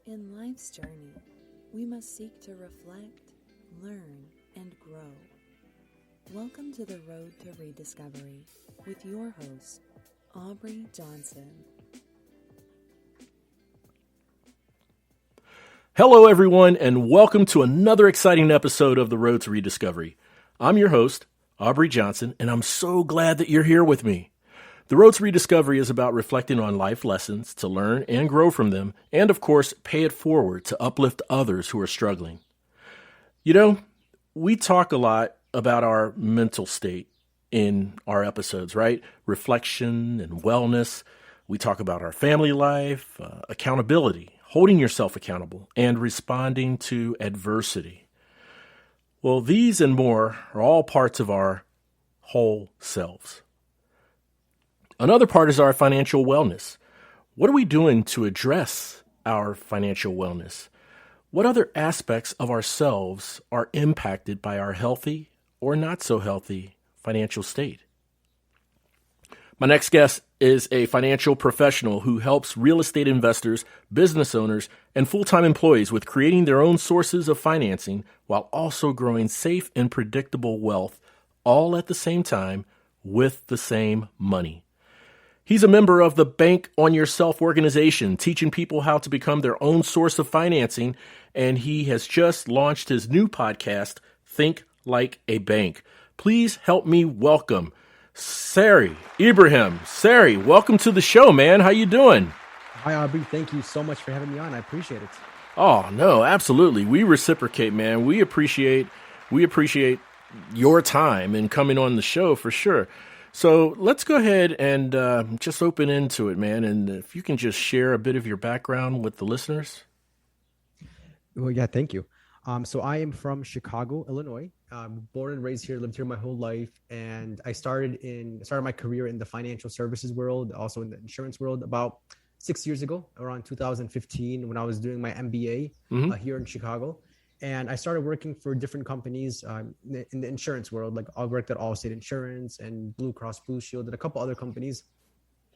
In life's journey, we must seek to reflect, learn, and grow. Welcome to the Road to Rediscovery with your host, Aubrey Johnson. Hello, everyone, and welcome to another exciting episode of the Road to Rediscovery. I'm your host, Aubrey Johnson, and I'm so glad that you're here with me. The Road to Rediscovery is about reflecting on life lessons to learn and grow from them, and of course, pay it forward to uplift others who are struggling. You know, we talk a lot about our mental state in our episodes, right? Reflection and wellness. We talk about our family life, accountability, holding yourself accountable, and responding to adversity. Well, these and more are all parts of our whole selves. Another part is our financial wellness. What are we doing to address our financial wellness? What other aspects of ourselves are impacted by our healthy or not so healthy financial state? My next guest is a financial professional who helps real estate investors, business owners, and full-time employees with creating their own sources of financing while also growing safe and predictable wealth, all at the same time with the same money. He's a member of the Bank on Yourself organization, teaching people how to become their own source of financing, and he has just launched his new podcast, Think Like a Bank. Please help me welcome Sarry Ibrahim. Sarry, welcome to the show, man. How you doing? Hi, Aubrey. Thank you so much for having me on. I appreciate it. Oh, no, absolutely. We reciprocate, man. We appreciate your time and coming on the show for sure. So let's go ahead and just open into it, man. And if you can just share a bit of your background with the listeners. Well, yeah, thank you. So I am from Chicago, Illinois. Born and raised here, lived here my whole life. And I started my career in the financial services world, also in the insurance world about 6 years ago, around 2015, when I was doing my MBA here in Chicago. And I started working for different companies in the insurance world. Like I worked at Allstate Insurance and Blue Cross Blue Shield and a couple other companies.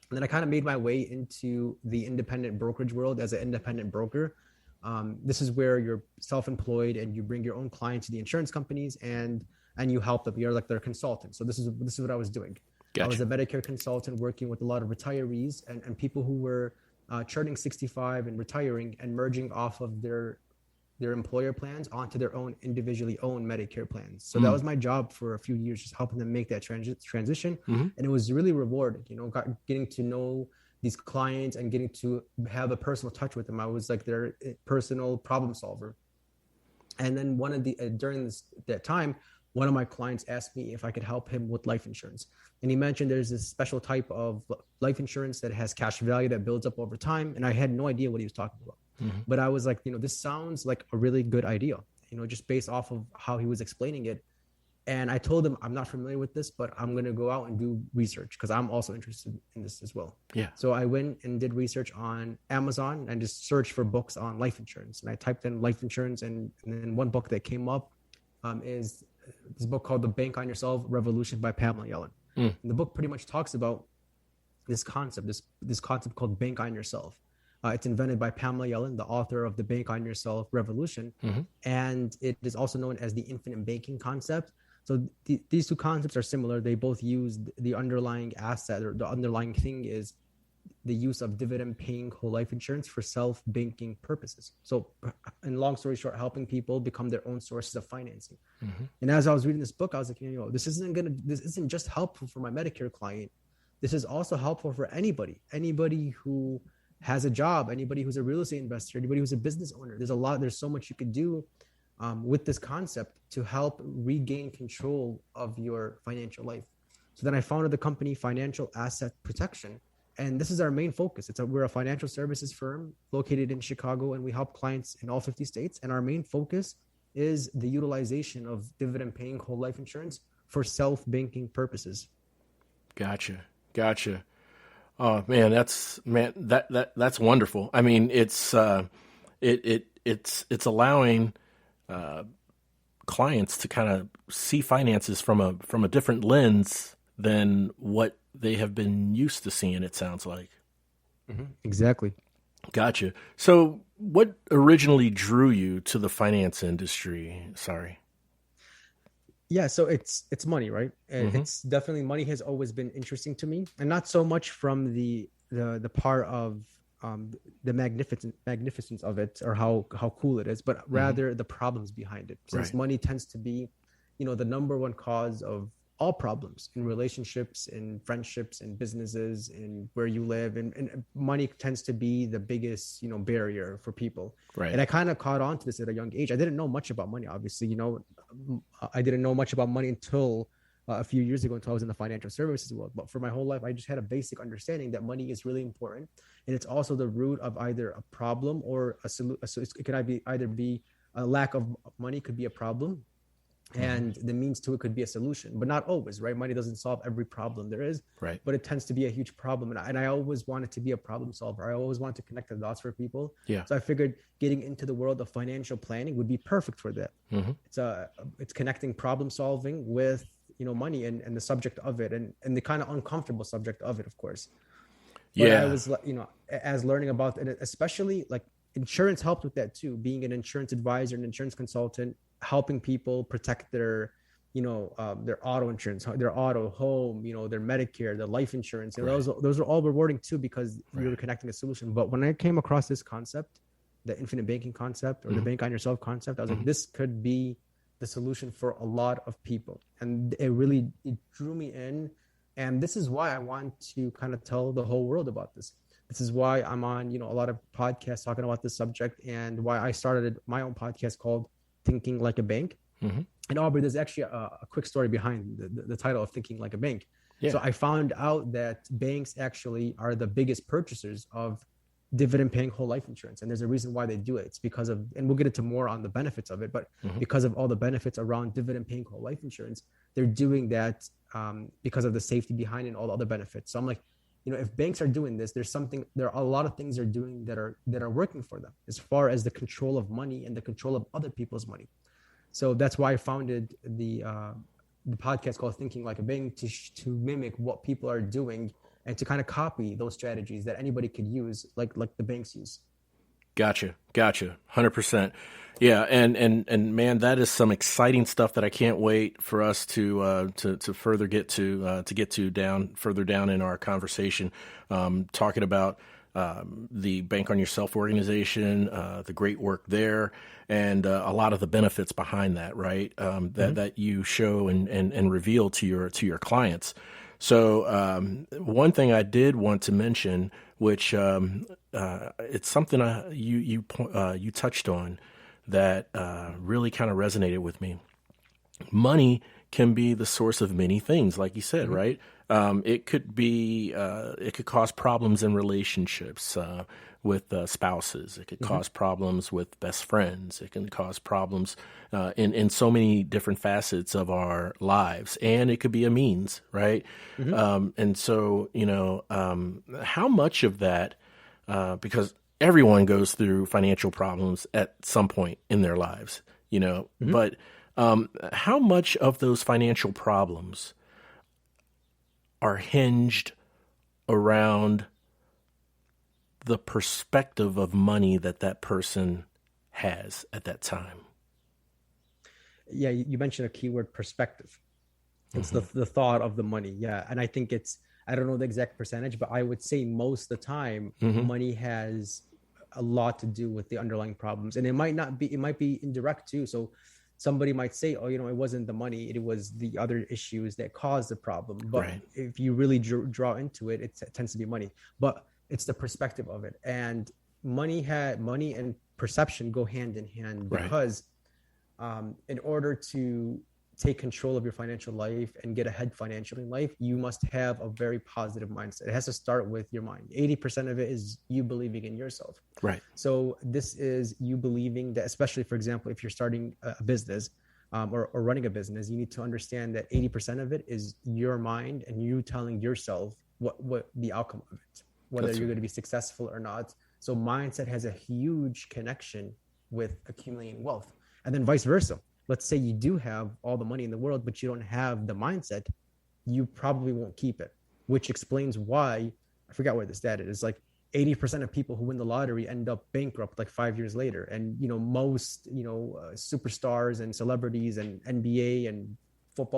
And then I kind of made my way into the independent brokerage world as an independent broker. This is where you're self-employed and you bring your own clients to the insurance companies and you help them. You're like their consultant. So this is what I was doing. Gotcha. I was a Medicare consultant working with a lot of retirees and people who were turning 65 and retiring and merging off of their employer plans onto their own individually owned Medicare plans. So that was my job for a few years, just helping them make that transition. And it was really rewarding, getting to know these clients and getting to have a personal touch with them. I was like their personal problem solver. And then during that time, one of my clients asked me if I could help him with life insurance. And he mentioned there's this special type of life insurance that has cash value that builds up over time. And I had no idea what he was talking about. But I was like, this sounds like a really good idea, just based off of how he was explaining it. And I told him, I'm not familiar with this, but I'm going to go out and do research because I'm also interested in this as well. Yeah. So I went and did research on Amazon and just searched for books on life insurance. And I typed in life insurance and then one book that came up is this book called The Bank on Yourself Revolution by Pamela Yellen. And the book pretty much talks about this concept called Bank on Yourself. It's invented by Pamela Yellen, the author of The Bank on Yourself Revolution. And it is also known as the infinite banking concept. So these two concepts are similar. They both use the underlying asset, or the underlying thing is the use of dividend paying whole life insurance for self-banking purposes. So in long story short, helping people become their own sources of financing. And as I was reading this book, I was like, this isn't just helpful for my Medicare client. This is also helpful for anybody who has a job, anybody who's a real estate investor, anybody who's a business owner. There's so much you could do with this concept to help regain control of your financial life. So then I founded the company Financial Asset Protection. And this is our main focus. We're a financial services firm located in Chicago, and we help clients in all 50 states. And our main focus is the utilization of dividend paying whole life insurance for self-banking purposes. Gotcha. Oh man, that's wonderful. I mean, it's allowing clients to kind of see finances from a different lens than what they have been used to seeing. It sounds like. Exactly. Gotcha. So what originally drew you to the finance industry? Sorry. Yeah, so it's money, right? And Mm-hmm. it's definitely money has always been interesting to me, and not so much from the part of the magnificence of it or how cool it is, but Mm-hmm. rather the problems behind it. Since Right. money tends to be, the number one cause of all problems in relationships, in friendships, in businesses, in where you live, and money tends to be the biggest barrier for people. Right. And I kind of caught on to this at a young age. I didn't know much about money, obviously. I didn't know much about money until a few years ago, until I was in the financial services world. But for my whole life, I just had a basic understanding that money is really important, and it's also the root of either a problem or a solution. So it could either be a lack of money could be a problem, Mm-hmm. and the means to it could be a solution, but not always, right? Money doesn't solve every problem there is, Right. but it tends to be a huge problem. And I always wanted to be a problem solver. I always wanted to connect the dots for people. Yeah. So I figured getting into the world of financial planning would be perfect for that. Mm-hmm. It's connecting problem solving with money and the subject of it, and the kind of uncomfortable subject of it, of course. But Yeah. I was, as learning about it, especially like insurance helped with that too. Being an insurance advisor, an insurance consultant, helping people protect their auto insurance, their auto, home, their Medicare, their life insurance. And Right. those are all rewarding too, because Right. you're connecting a solution. But when I came across this concept, the infinite banking concept, or the Mm-hmm. bank on yourself concept, I was Mm-hmm. like, this could be the solution for a lot of people. And it drew me in. And this is why I want to kind of tell the whole world about this. This is why I'm on, a lot of podcasts talking about this subject, and why I started my own podcast called Thinking Like a Bank. Mm-hmm. And Aubrey, there's actually a quick story behind the title of Thinking Like a Bank. Yeah. So I found out that banks actually are the biggest purchasers of dividend paying whole life insurance. And there's a reason why they do it. It's because of, and we'll get into more on the benefits of it, but Mm-hmm. because of all the benefits around dividend paying whole life insurance, they're doing that because of the safety behind it and all the other benefits. So I'm like, if banks are doing this, there are a lot of things they're doing that are working for them as far as the control of money and the control of other people's money. So that's why I founded the podcast called Thinking Like a Bank, to mimic what people are doing and to kind of copy those strategies that anybody could use, like the banks use. Gotcha. 100%. Yeah. And man, that is some exciting stuff that I can't wait for us to further get to further down in our conversation, talking about the Bank on Yourself organization, the great work there, and a lot of the benefits behind that, right? That you show and reveal to your clients. So one thing I did want to mention, which it's something you touched on that really kind of resonated with me. Money can be the source of many things, like you said, Mm-hmm. right? It could cause problems in relationships with spouses. It could Mm-hmm. cause problems with best friends. It can cause problems in so many different facets of our lives, and it could be a means, right? Mm-hmm. And so, how much of that, because everyone goes through financial problems at some point in their lives, Mm-hmm. but how much of those financial problems are hinged around the perspective of money that person has at that time? Yeah, you mentioned a keyword, perspective. It's Mm-hmm. the thought of the money. Yeah. And I think I don't know the exact percentage, but I would say most of the time, Mm-hmm. money has a lot to do with the underlying problems. And it might be indirect too. So somebody might say, oh, it wasn't the money, it was the other issues that caused the problem. But Right. if you really draw into it, it tends to be money. But it's the perspective of it. And money and perception go hand in hand, Right. because in order to take control of your financial life and get ahead financially in life, you must have a very positive mindset. It has to start with your mind. 80% of it is you believing in yourself. Right. So this is you believing that, especially, for example, if you're starting a business or running a business, you need to understand that 80% of it is your mind and you telling yourself what the outcome of it, whether That's you're right. going to be successful or not. So mindset has a huge connection with accumulating wealth, and then vice versa. Let's say you do have all the money in the world, but you don't have the mindset, you probably won't keep it, which explains why, I forgot where the stat is, like 80% of people who win the lottery end up bankrupt like 5 years later. And, most, superstars and celebrities and NBA and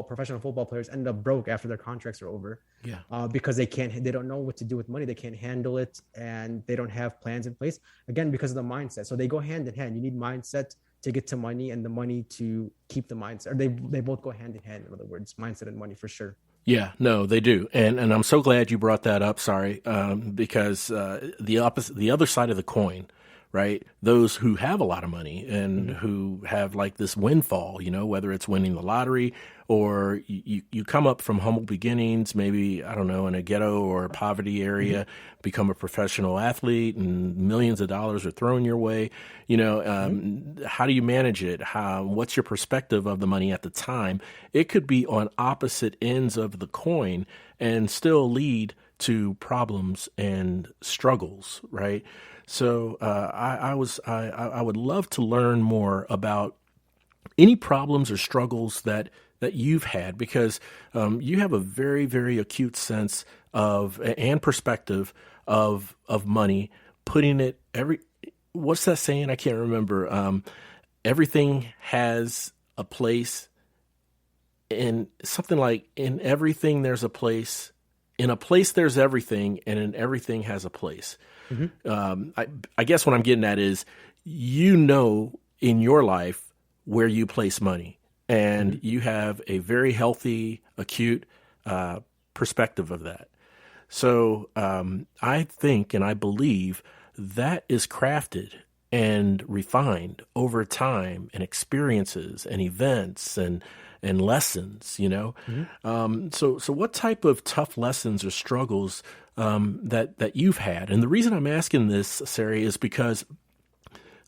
professional football players end up broke after their contracts are over. Yeah. Because they don't know what to do with money. They can't handle it, and they don't have plans in place, again, because of the mindset. So they go hand in hand. You need mindset to get to money, and the money to keep the mindset. Or they both go hand in hand, in other words, mindset and money, for sure. Yeah, no, they do. And I'm so glad you brought that up, Sarry, because the other side of the coin, right? Those who have a lot of money and who have like this windfall, whether it's winning the lottery or you come up from humble beginnings, maybe, I don't know, in a ghetto or a poverty area, become a professional athlete and millions of dollars are thrown your way. How do you manage it? What's your perspective of the money at the time? It could be on opposite ends of the coin and still lead to problems and struggles, right? So I would love to learn more about any problems or struggles that you've had, because you have a very, very acute sense of and perspective of money, putting it what's that saying? I can't remember. Everything has a place, and something like in everything there's a place, in a place there's everything, and in everything has a place. I guess what I'm getting at is, in your life where you place money, and you have a very healthy, acute perspective of that. So I think and I believe that is crafted and refined over time and experiences and events and lessons, So what type of tough lessons or struggles that you've had? And the reason I'm asking this, Sarry, is because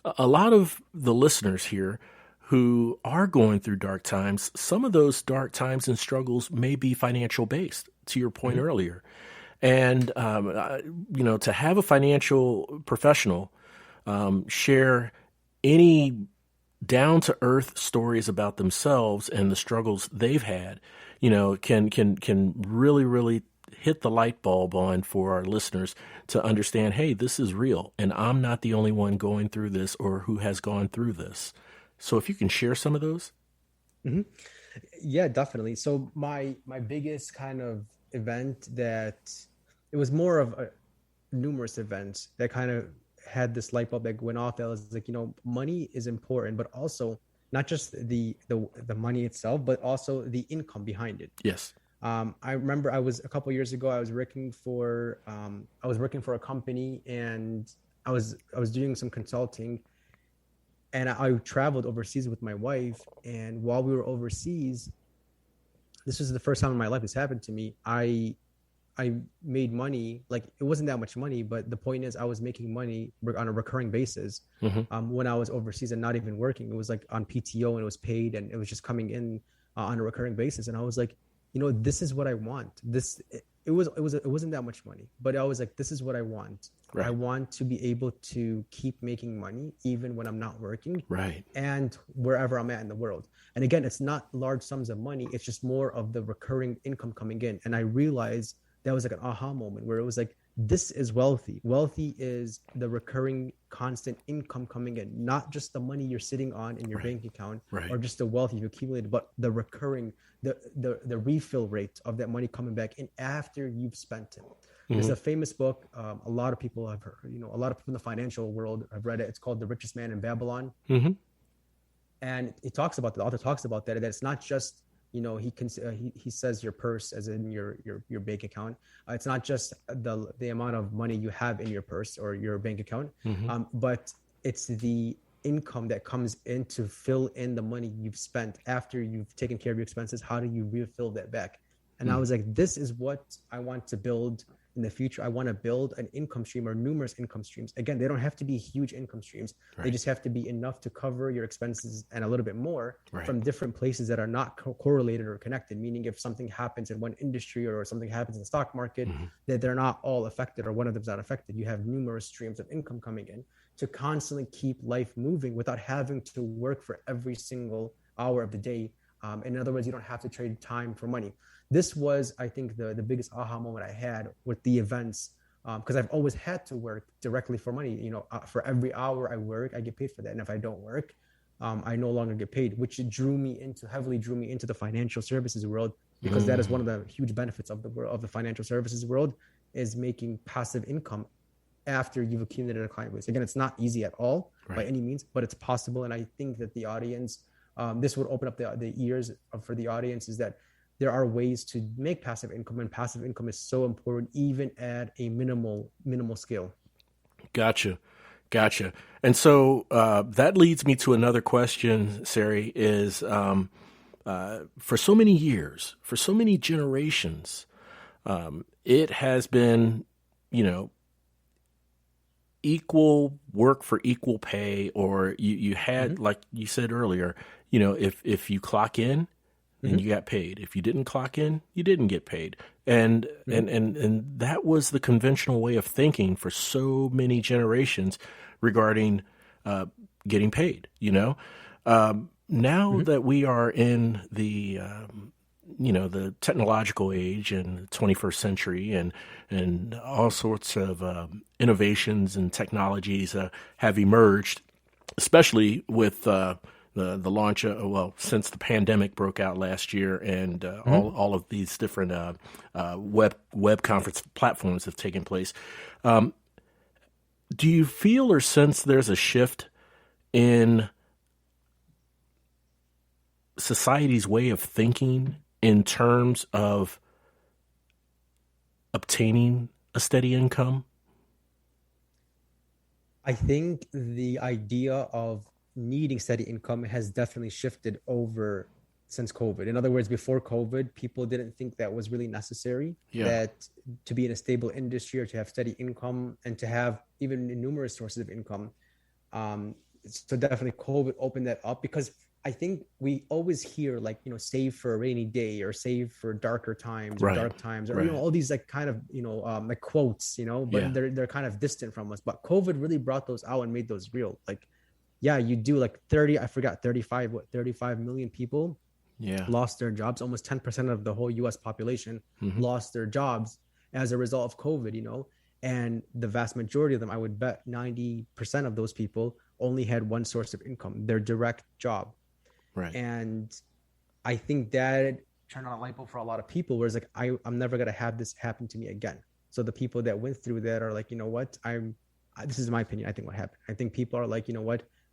a lot of the listeners here who are going through dark times, some of those dark times and struggles may be financial based, to your point earlier. And, to have a financial professional share any down-to-earth stories about themselves and the struggles they've had, can really, really hit the light bulb on for our listeners to understand, hey, this is real, and I'm not the only one going through this or who has gone through this. So if you can share some of those. Yeah, definitely. So my biggest kind of event that it was more of a numerous events that kind of had this light bulb that went off, that was like, money is important, but also not just the money itself, but also the income behind it. Yes. I remember a couple of years ago, I was working for a company, and I was doing some consulting, and I traveled overseas with my wife. And while we were overseas, this was the first time in my life this happened to me. I made money, like it wasn't that much money, but the point is I was making money on a recurring basis when I was overseas and not even working. It was like on PTO, and it was paid, and it was just coming in on a recurring basis. And I was like, this is what I want. It wasn't that much money, but I was like, this is what I want. Right. I want to be able to keep making money even when I'm not working, right, and wherever I'm at in the world. And again, it's not large sums of money. It's just more of the recurring income coming in. And I realized that was like an aha moment where it was like, this is wealthy. Wealthy is the recurring constant income coming in, not just the money you're sitting on in your bank account, or just the wealth you've accumulated, but the recurring, the refill rate of that money coming back in after you've spent it. There's a famous book. A lot of people have heard, a lot of people in the financial world have read it. It's called The Richest Man in Babylon. And it talks about, the author talks about that it's not just, he says your purse, as in your bank account. It's not just the amount of money you have in your purse or your bank account, but it's the income that comes in to fill in the money you've spent after you've taken care of your expenses. How do you refill that back? And I was like, this is what I want to build in the future. I want to build an income stream or numerous income streams. Again, they don't have to be huge income streams. They just have to be enough to cover your expenses and a little bit more from different places that are not correlated or connected. Meaning if something happens in one industry or something happens in the stock market, that they're not all affected or one of them's not affected. You have numerous streams of income coming in to constantly keep life moving without having to work for every single hour of the day. In other words, you don't have to trade time for money. This was, I think, the biggest aha moment I had with the events because I've always had to work directly for money. For every hour I work, I get paid for that. And if I don't work, I no longer get paid, which heavily drew me into the financial services world, because that is one of the huge benefits of the financial services world, is making passive income after you've accumulated a client base. Again, it's not easy at all by any means, but it's possible. And I think that the audience, this would open up the ears for the audience, is that there are ways to make passive income, and passive income is so important, even at a minimal scale. Gotcha. And so that leads me to another question, Sarry, is for so many years, for so many generations, it has been, equal work for equal pay, or you had, like you said earlier, if you clock in, and you got paid. If you didn't clock in, you didn't get paid. And that was the conventional way of thinking for so many generations regarding getting paid. Now that we are in the the technological age and the 21st century, and all sorts of innovations and technologies have emerged, especially with the launch since the pandemic broke out last year, and all of these different web conference platforms have taken place. Do you feel or sense there's a shift in society's way of thinking in terms of obtaining a steady income? I think the idea of needing steady income has definitely shifted over since COVID. In other words, before COVID, people didn't think that was really necessary, that to be in a stable industry or to have steady income and to have even numerous sources of income. So definitely COVID opened that up, because I think we always hear save for a rainy day, or save for darker times, or dark times, or all these kind of like quotes, but they're kind of distant from us. But COVID really brought those out and made those real. You do 35 million people lost their jobs. Almost 10% of the whole US population lost their jobs as a result of COVID, and the vast majority of them, I would bet 90% of those people only had one source of income, their direct job. Right. And I think that turned on a light bulb for a lot of people, where it's I'm never going to have this happen to me again. So the people that went through that are like, this is my opinion. I think what happened. I think people are like,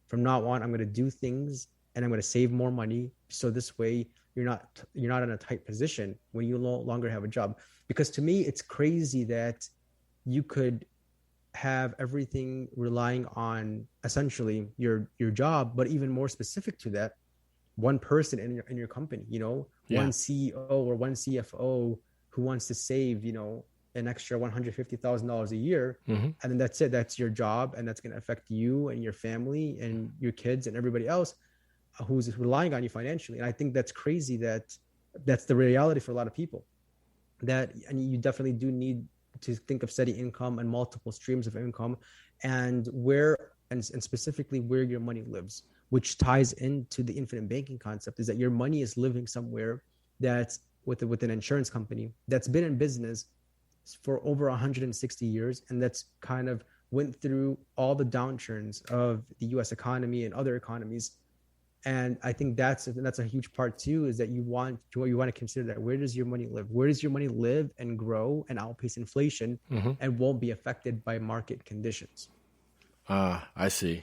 from now on, I'm going to do things and I'm going to save more money. So this way you're not in a tight position when you no longer have a job. Because to me, it's crazy that you could have everything relying on essentially your job, but even more specific to that, one person in your company, one CEO or one CFO who wants to save, an extra $150,000 a year. And then that's it. That's your job. And that's going to affect you and your family and your kids and everybody else who's relying on you financially. And I think that's crazy that's the reality for a lot of people, and you definitely do need to think of steady income and multiple streams of income, and specifically where your money lives, which ties into the infinite banking concept, is that your money is living somewhere that's with an insurance company that's been in business for over 160 years, and that's kind of went through all the downturns of the US economy and other economies. And I think that's a huge part too, is that you want to consider that where does your money live? Where does your money live and grow and outpace inflation and won't be affected by market conditions? I see.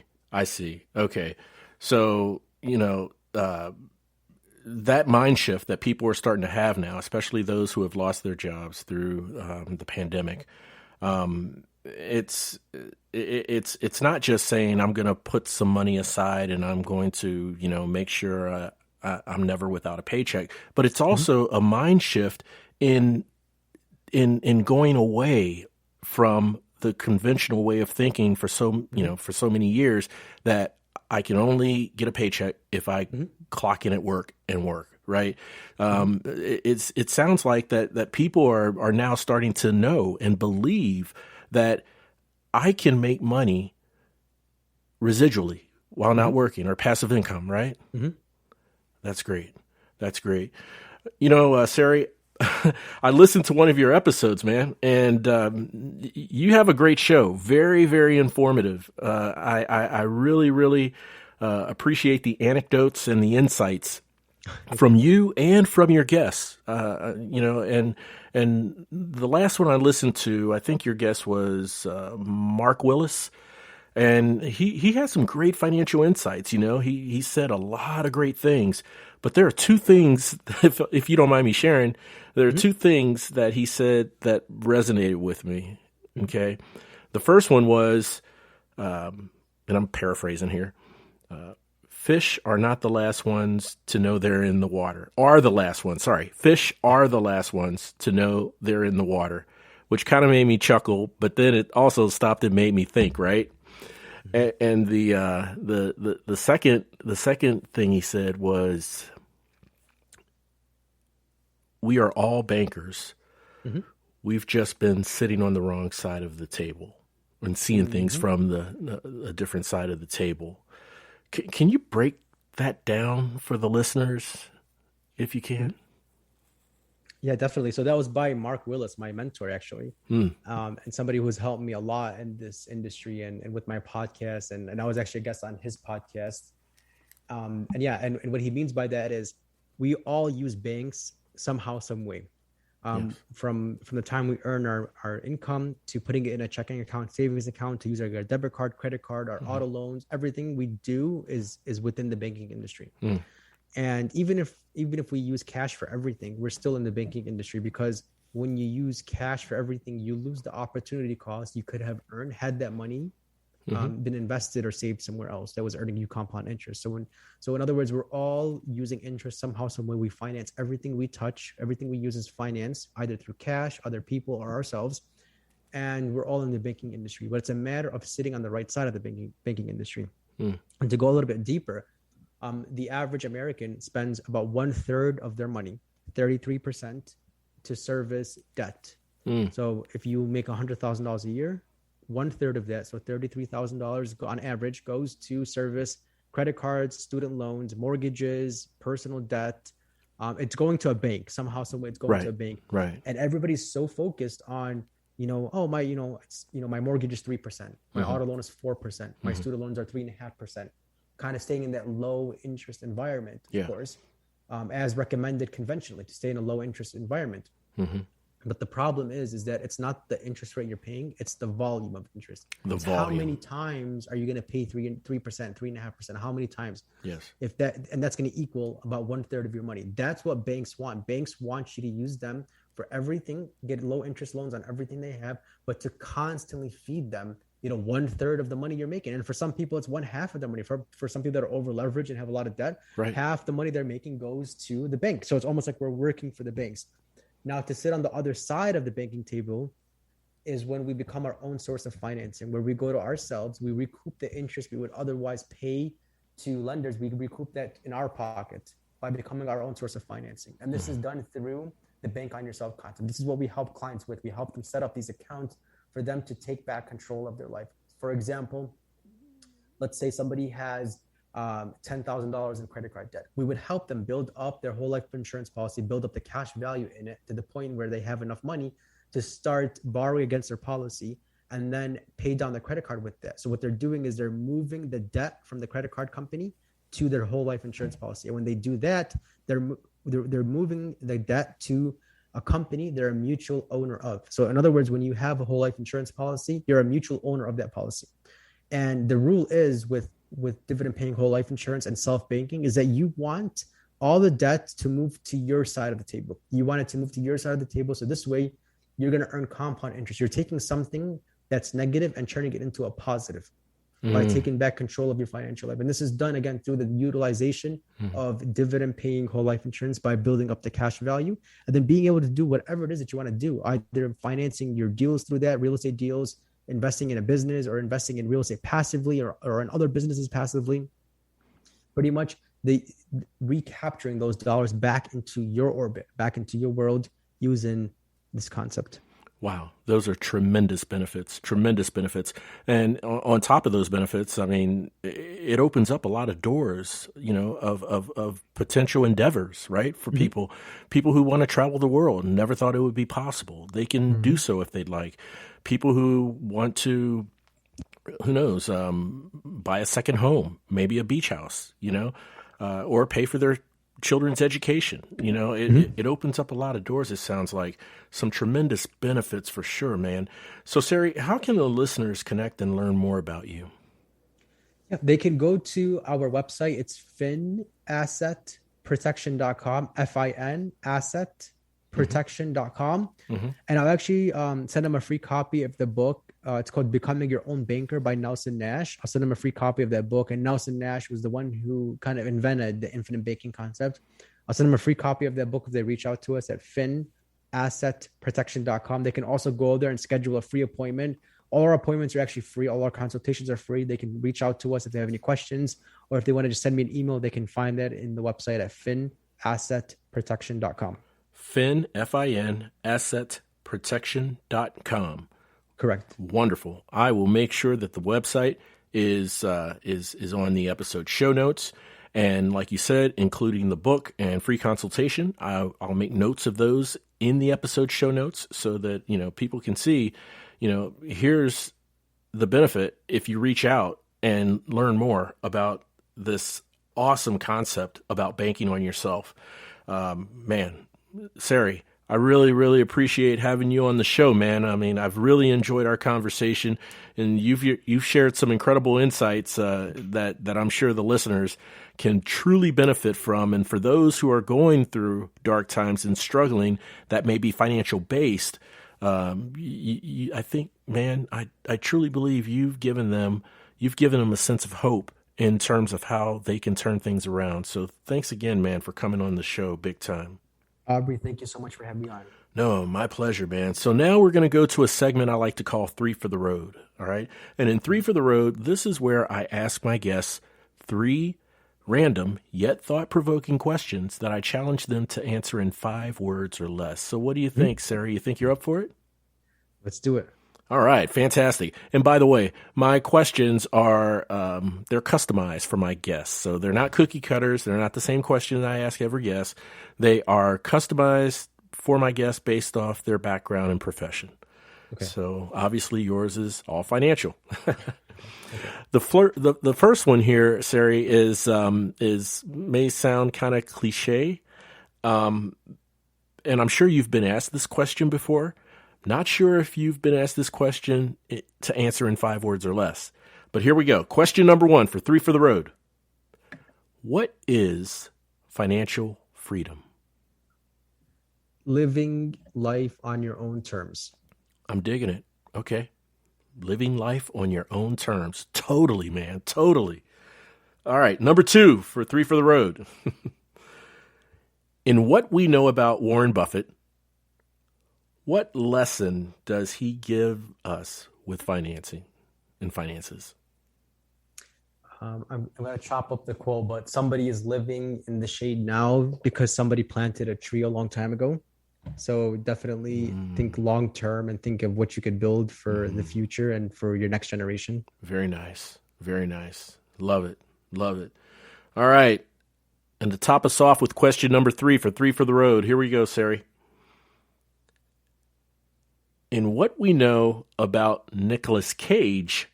Okay. So, that mind shift that people are starting to have now, especially those who have lost their jobs through the pandemic, it's not just saying I'm going to put some money aside and I'm going to make sure I'm never without a paycheck, but it's also a mind shift in going away from the conventional way of thinking for so many years, that I can only get a paycheck if I clock in at work and work, right? It sounds like that people are now starting to know and believe that I can make money residually while not working, or passive income, right? That's great. Sarry, I listened to one of your episodes, man, and you have a great show. Very, very informative. I really, really appreciate the anecdotes and the insights from you and from your guests. And the last one I listened to, I think your guest was Mark Willis. And he has some great financial insights. He said a lot of great things, but there are two things, if you don't mind me sharing, there are two things that he said that resonated with me. Okay. The first one was, and I'm paraphrasing here, fish are not the last ones to know they're in the water. Fish are the last ones to know they're in the water, which kind of made me chuckle, but then it also stopped and made me think, right? And the second thing he said was, we are all bankers. Mm-hmm. We've just been sitting on the wrong side of the table and seeing things from a different side of the table. Can you break that down for the listeners, if you can? Yeah, definitely. So that was by Mark Willis, my mentor, actually, and somebody who's helped me a lot in this industry and with my podcast. And I was actually a guest on his podcast. And what he means by that is we all use banks somehow, some way. From the time we earn our income to putting it in a checking account, savings account, to use our debit card, credit card, our auto loans, everything we do is within the banking industry. And even if we use cash for everything, we're still in the banking industry, because when you use cash for everything, you lose the opportunity cost you could have earned had that money been invested or saved somewhere else that was earning you compound interest. So in other words, we're all using interest somehow, some way. We finance everything we touch, everything we use is finance, either through cash, other people, or ourselves. And we're all in the banking industry, but it's a matter of sitting on the right side of the banking industry. And to go a little bit deeper, the average American spends about 1/3 of their money, 33%, to service debt. So if you make $100,000 a year, 1/3 of that, so $33,000 on average, goes to service credit cards, student loans, mortgages, personal debt. It's going to a bank somehow, some way. It's going to a bank, right? And everybody's so focused on, my mortgage is 3%, my auto loan is 4%, my student loans are 3.5%. Kind of staying in that low interest environment, of course, as recommended conventionally, to stay in a low interest environment. But the problem is that it's not the interest rate you're paying, it's the volume of interest. How many times are you going to pay 3%, 3.5%? How many times? Yes. And that's going to equal about 1/3 of your money. That's what banks want. Banks want you to use them for everything, get low interest loans on everything they have, but to constantly feed them 1/3 of the money you're making. And for some people, it's 1/2 of their money. For some people that are over leveraged and have a lot of debt, half the money they're making goes to the bank. So it's almost like we're working for the banks. Now, to sit on the other side of the banking table is when we become our own source of financing, where we go to ourselves, we recoup the interest we would otherwise pay to lenders. We recoup that in our pocket by becoming our own source of financing. And this is done through the bank on yourself concept. This is what we help clients with. We help them set up these accounts for them to take back control of their life. For example, let's say somebody has $10,000 in credit card debt. We would help them build up their whole life insurance policy, build up the cash value in it to the point where they have enough money to start borrowing against their policy and then pay down the credit card with that. So what they're doing is they're moving the debt from the credit card company to their whole life insurance policy. And when they do that, they're moving the debt to a company they're a mutual owner of. So in other words, when you have a whole life insurance policy, you're a mutual owner of that policy. And the rule is with dividend paying whole life insurance and self-banking is that you want all the debt to move to your side of the table. You want it to move to your side of the table. So this way you're going to earn compound interest. You're taking something that's negative and turning it into a positive by taking back control of your financial life. And this is done again through the utilization of dividend paying whole life insurance by building up the cash value and then being able to do whatever it is that you want to do, either financing your deals through that, real estate deals, investing in a business, or investing in real estate passively or in other businesses passively. Pretty much recapturing those dollars back into your orbit, back into your world using this concept. Wow, those are tremendous benefits, tremendous benefits. And on top of those benefits, I mean, it opens up a lot of doors, of potential endeavors, right? For people who want to travel the world and never thought it would be possible. They can do so if they'd like. People who want to, who knows, buy a second home, maybe a beach house, or pay for their children's education. It opens up a lot of doors. It sounds like some tremendous benefits for sure, man. So, Sarry, how can the listeners connect and learn more about you? Yeah, they can go to our website. It's finassetprotection.com, FIN assetprotection.com. And I'll actually send them a free copy of the book. It's called Becoming Your Own Banker by Nelson Nash. I'll send them a free copy of that book. And Nelson Nash was the one who kind of invented the infinite banking concept. I'll send them a free copy of that book if they reach out to us at finassetprotection.com. They can also go there and schedule a free appointment. All our appointments are actually free. All our consultations are free. They can reach out to us if they have any questions, or if they want to just send me an email, they can find that in the website at finassetprotection.com. Fin, F-I-N, assetprotection.com. Correct. Wonderful. I will make sure that the website is on the episode show notes. And like you said, including the book and free consultation, I'll make notes of those in the episode show notes so that, people can see, here's the benefit if you reach out and learn more about this awesome concept about banking on yourself. Man, Sarry, I really, really appreciate having you on the show, man. I mean, I've really enjoyed our conversation, and you've shared some incredible insights that I'm sure the listeners can truly benefit from. And for those who are going through dark times and struggling, that may be financial based, I think, man, I truly believe you've given them a sense of hope in terms of how they can turn things around. So thanks again, man, for coming on the show big time. Aubrey, thank you so much for having me on. No, my pleasure, man. So now we're going to go to a segment I like to call 3 for the Road. All right. And in 3 for the Road, this is where I ask my guests 3 random yet thought-provoking questions that I challenge them to answer in 5 words or less. So what do you think, Sarry? You think you're up for it? Let's do it. All right, fantastic. And by the way, my questions are, they're customized for my guests. So they're not cookie cutters. They're not the same question that I ask every guest. They are customized for my guests based off their background and profession. Okay. So obviously yours is all financial. The first one here, Sarry, is may sound kind of cliche. And I'm sure you've been asked this question before. Not sure if you've been asked this question to answer in 5 words or less. But here we go. Question number 1 for 3 for the Road. What is financial freedom? Living life on your own terms. I'm digging it. Okay. Living life on your own terms. Totally, man. Totally. All right. Number 2 for 3 for the Road. In what we know about Warren Buffett, what lesson does he give us with financing and finances? I'm going to chop up the quote, but somebody is living in the shade now because somebody planted a tree a long time ago. So definitely think long term and think of what you could build for the future and for your next generation. Very nice. Very nice. Love it. Love it. All right. And to top us off with question number 3 for 3 for the Road. Here we go, Sarry. In what we know about Nicolas Cage,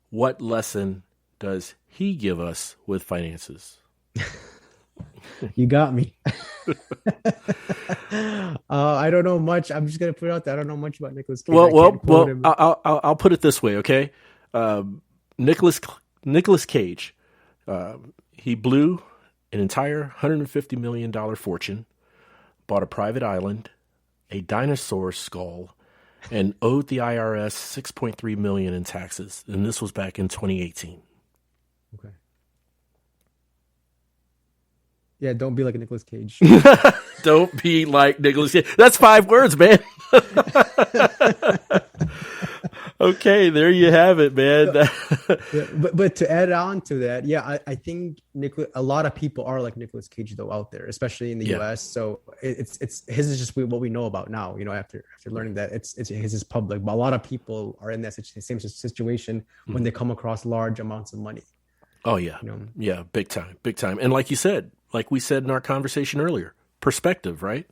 what lesson does he give us with finances? You got me. I don't know much. I'm just going to put it out there. I don't know much about Nicolas Cage. Well, I'll put it this way, okay? Nicolas Cage, he blew an entire $150 million fortune, bought a private island, a dinosaur skull, and owed the IRS $6.3 million in taxes. And this was back in 2018. Okay. Yeah, don't be like a Nicolas Cage. Don't be like Nicolas Cage. That's 5 words, man. Okay, there you have it, man. Yeah, but to add on to that, yeah, I think a lot of people are like Nicolas Cage though out there, especially in the Yeah. US. So it's his is just what we know about now. After learning that it's his is public, but a lot of people are in that same situation when they come across large amounts of money. Oh yeah, yeah, big time. And like you said, like we said in our conversation earlier, perspective, right?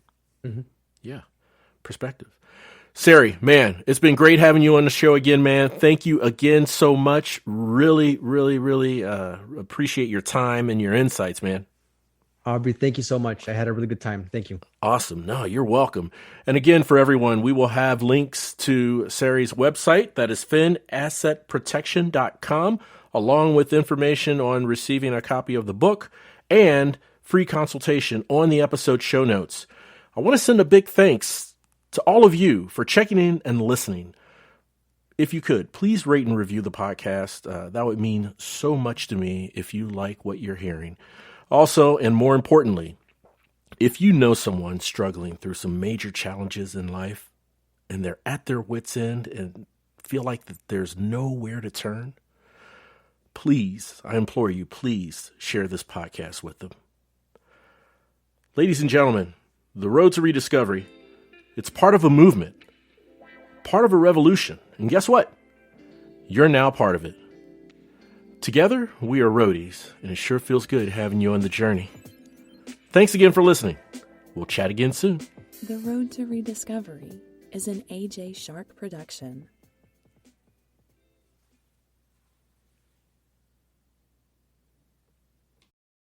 Mm-hmm. Yeah, perspective. Sarry, man, it's been great having you on the show again, man. Thank you again so much. Really, really, really appreciate your time and your insights, man. Aubrey, thank you so much. I had a really good time. Thank you. Awesome. No, you're welcome. And again, for everyone, we will have links to Sarry's website, that is finassetprotection.com, along with information on receiving a copy of the book and free consultation on the episode show notes. I want to send a big thanks to all of you for checking in and listening. If you could, please rate and review the podcast. That would mean so much to me if you like what you're hearing. Also, and more importantly, if you know someone struggling through some major challenges in life and they're at their wits' end and feel like that there's nowhere to turn, please, I implore you, please share this podcast with them. Ladies and gentlemen, the Road to Rediscovery, it's part of a movement, part of a revolution. And guess what? You're now part of it. Together, we are roadies, and it sure feels good having you on the journey. Thanks again for listening. We'll chat again soon. The Road to Rediscovery is an AJ Shark production.